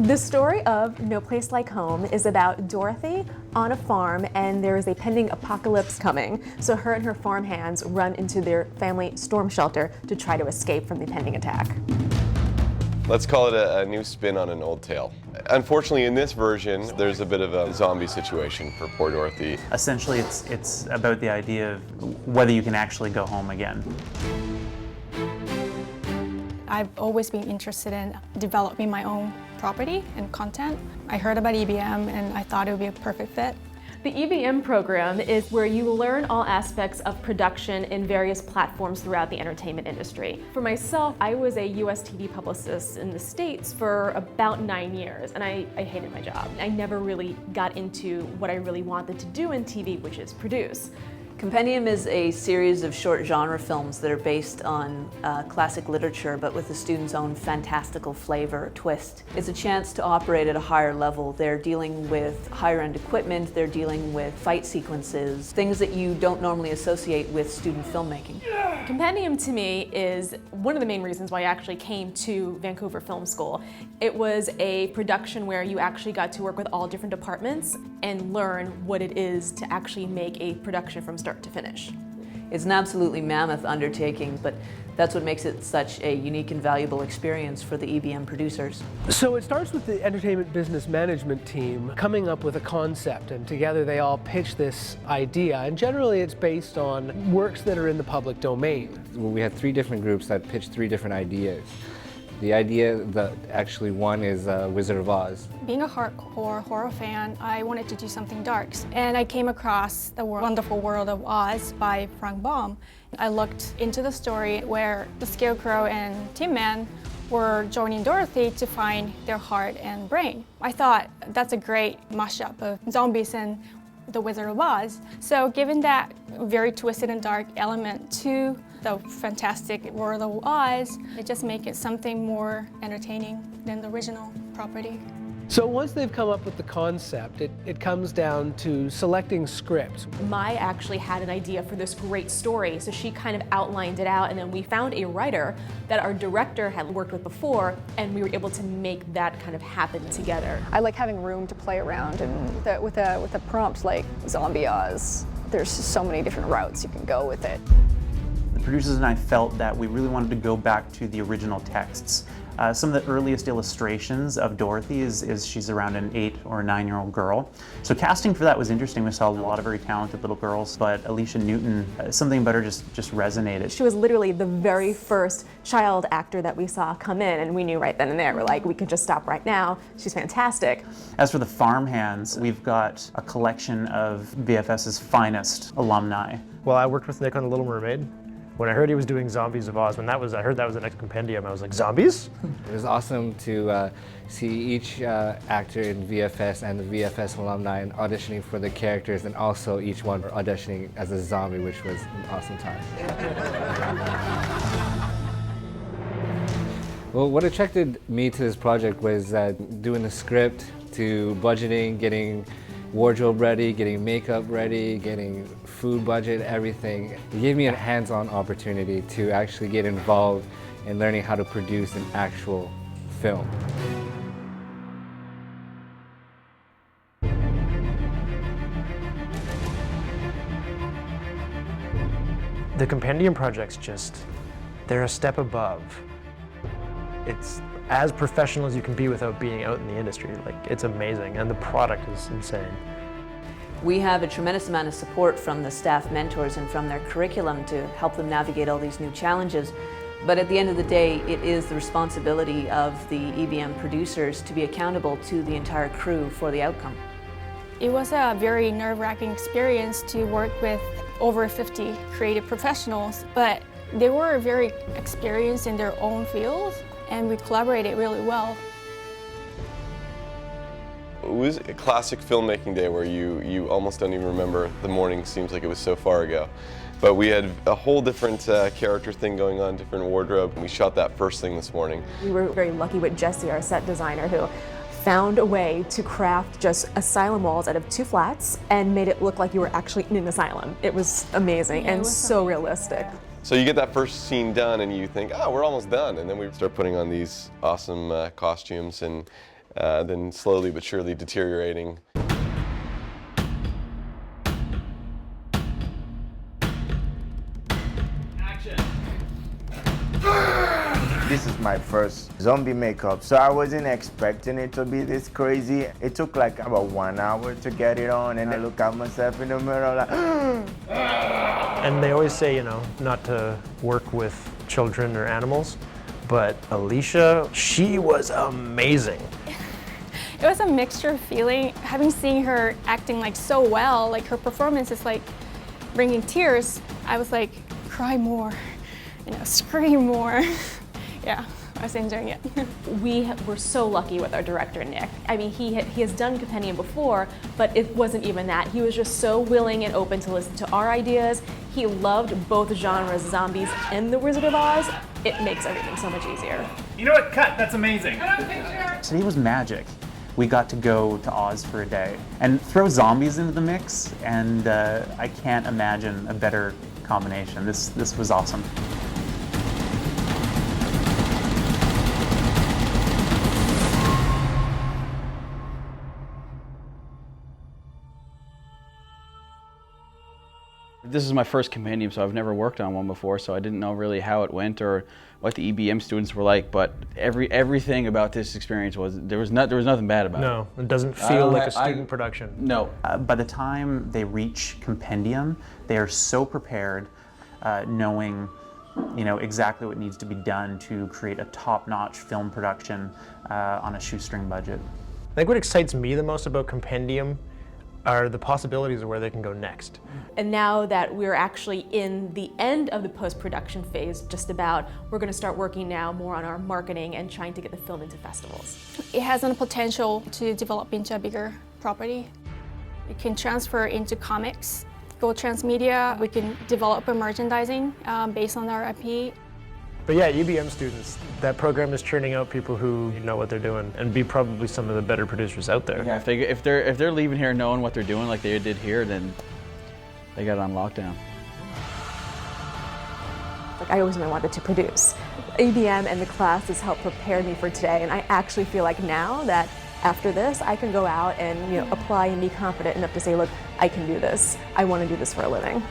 The story of No Place Like Home is about Dorothy on a farm, and there is a pending apocalypse coming. So her and her farm hands run into their family storm shelter to try to escape from the pending attack. Let's call it a new spin on an old tale. Unfortunately, in this version, there's a bit of a zombie situation for poor Dorothy. Essentially, it's about the idea of whether you can actually go home again. I've always been interested in developing my own property and content. I heard about EBM and I thought it would be a perfect fit. The EBM program is where you learn all aspects of production in various platforms throughout the entertainment industry. For myself, I was a US TV publicist in the States for about 9 years, and I hated my job. I never really got into what I really wanted to do in TV, which is produce. Compendium is a series of short genre films that are based on classic literature, but with the student's own fantastical flavor or twist. It's a chance to operate at a higher level. They're dealing with higher end equipment, they're dealing with fight sequences, things that you don't normally associate with student filmmaking. Compendium to me is one of the main reasons why I actually came to Vancouver Film School. It was a production where you actually got to work with all different departments and learn what it is to actually make a production from start to finish. It's an absolutely mammoth undertaking, but that's what makes it such a unique and valuable experience for the EBM producers. So it starts with the entertainment business management team coming up with a concept, and together they all pitch this idea, and generally it's based on works that are in the public domain. We had 3 different groups that pitched 3 different ideas. The idea that actually won is Wizard of Oz. Being a hardcore horror fan, I wanted to do something dark. And I came across The Wonderful World of Oz by Baum. I looked into the story where the Scarecrow and Tin Man were joining Dorothy to find their heart and brain. I thought that's a great mashup of zombies and The Wizard of Oz. So given that very twisted and dark element to the fantastic world of Oz, it just makes it something more entertaining than the original property. So once they've come up with the concept, it comes down to selecting scripts. Mai actually had an idea for this great story, so she kind of outlined it out, and then we found a writer that our director had worked with before, and we were able to make that kind of happen together. I like having room to play around, and with a prompt like Zombie Oz, there's so many different routes you can go with it. The producers and I felt that we really wanted to go back to the original texts. Some of the earliest illustrations of Dorothy is she's around an 8 or 9-year-old girl. So casting for that was interesting. We saw a lot of very talented little girls, but Alicia Newton, something about her just resonated. She was literally the very first child actor that we saw come in, and we knew right then and there, we're like, we could just stop right now. She's fantastic. As for the farmhands, we've got a collection of VFS's finest alumni. Well, I worked with Nick on The Little Mermaid. When I heard he was doing Zombies of Oz, I heard that was the next Compendium, I was like, zombies? It was awesome to see each actor in VFS and the VFS alumni and auditioning for the characters, and also each one auditioning as a zombie, which was an awesome time. Well, what attracted me to this project was doing the script, to budgeting, getting wardrobe ready, getting makeup ready, getting food budget, everything. It gave me a hands-on opportunity to actually get involved in learning how to produce an actual film. The Compendium project's they're a step above. It's as professional as you can be without being out in the industry. Like, it's amazing, and the product is insane. We have a tremendous amount of support from the staff mentors and from their curriculum to help them navigate all these new challenges. But at the end of the day, it is the responsibility of the EBM producers to be accountable to the entire crew for the outcome. It was a very nerve-wracking experience to work with over 50 creative professionals, but they were very experienced in their own fields, and we collaborated really well. It was a classic filmmaking day where you almost don't even remember the morning. Seems like it was so far ago. But we had a whole different character thing going on, different wardrobe. We shot that first thing this morning. We were very lucky with Jesse, our set designer, who found a way to craft just asylum walls out of 2 flats and made it look like you were actually in an asylum. It was amazing and so realistic. So you get that first scene done and you think, oh, we're almost done. And then we start putting on these awesome costumes, and then slowly but surely deteriorating. This is my first zombie makeup, so I wasn't expecting it to be this crazy. It took like about 1 hour to get it on, and I look at myself in the mirror like, And they always say, you know, not to work with children or animals, but Alicia, she was amazing. It was a mixture of feeling, having seen her acting like so well, like her performance is like bringing tears. I was like, cry more, you know, scream more. Yeah, I was enjoying it. We were so lucky with our director, Nick. I mean, he has done Compendium before, but it wasn't even that. He was just so willing and open to listen to our ideas. He loved both genres, zombies and The Wizard of Oz. It makes everything so much easier. You know what? Cut. That's amazing. Today was magic. We got to go to Oz for a day and throw zombies into the mix, and I can't imagine a better combination. This was awesome. This is my first Compendium, so I've never worked on one before, so I didn't know really how it went or what the EBM students were like, but everything about this experience was, there was nothing bad about it. No, it doesn't feel like a student production. No. By the time they reach Compendium, they are so prepared, knowing exactly what needs to be done to create a top-notch film production on a shoestring budget. I think what excites me the most about Compendium are the possibilities of where they can go next. And now that we're actually in the end of the post-production phase, just about, we're going to start working now more on our marketing and trying to get the film into festivals. It has the potential to develop into a bigger property. It can transfer into comics, go transmedia. We can develop a merchandising based on our IP. But yeah, UBM students, that program is churning out people who know what they're doing and be probably some of the better producers out there. Yeah, if they're leaving here knowing what they're doing like they did here, then they got it on lockdown. Like, I always knew I wanted to produce. UBM and the classes helped prepare me for today, and I actually feel like now that after this, I can go out and apply and be confident enough to say, look, I can do this. I want to do this for a living.